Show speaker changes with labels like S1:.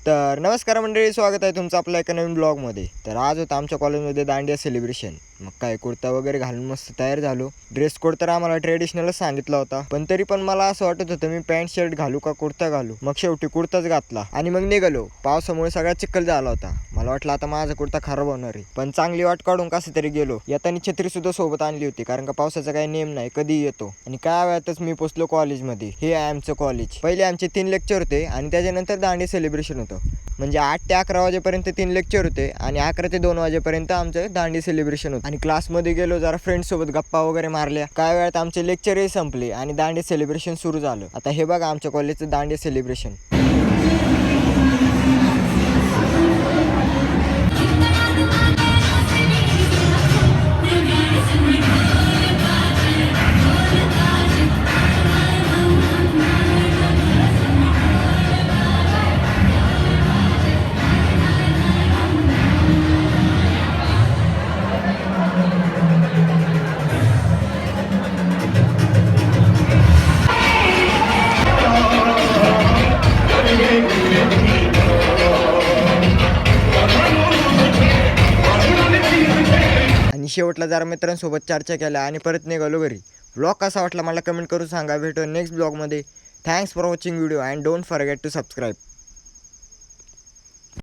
S1: तर नमस्कार मंडळी, स्वागत आहे तुमचं आपल्या एका नवीन ब्लॉगमध्ये. तर आज होतं आमच्या कॉलेजमध्ये दांडिया सेलिब्रेशन. मग काय कुर्ता वगैरे घालून मस्त तयार झालो. ड्रेस कोड तर आम्हाला ट्रेडिशनलच सांगितला होता, पण तरी पण मला असं वाटत होतं मी पॅन्ट शर्ट घालू का कुर्ता घालू. मग शेवटी कुर्ताच घातला आणि मग निघालो. पावसामुळे सगळा चिखल झाला होता. मला वाटलं आता माझा कुर्ता खराब होणार आहे, पण चांगली वाट काढून कसं तरी गेलो. येताना छत्री सुद्धा सोबत आणली होती, कारण का पावसाचा काही नेम नाही, कधी येतो. आणि काय वेळातच मी पोचलो कॉलेजमध्ये. हे आहे आमचं कॉलेज. पहिले आमचे 3 लेक्चर होते आणि त्याच्यानंतर दांडिया सेलिब्रेशन होतं. म्हणजे 8 ते 11 वाजेपर्यंत 3 लेक्चर होते आणि 11 ते 2 वाजेपर्यंत आमचं दांडी सेलिब्रेशन होतं. आणि क्लासमध्ये गेलो, जरा फ्रेंड्ससोबत गप्पा वगैरे मारल्या. काय वेळात आमचे लेक्चरही संपले आणि दांडी सेलिब्रेशन सुरू झालं. आता हे बघा आमच्या कॉलेजचं दांडी सेलिब्रेशन. आणि शेवटला जरा मित्रांसोबत चर्चा केल्या आणि परत निघालो घरी. ब्लॉग कसा वाटला मला कमेंट करून सांगा. भेटू नेक्स्ट ब्लॉगमध्ये. Thanks for watching video and don't forget to subscribe.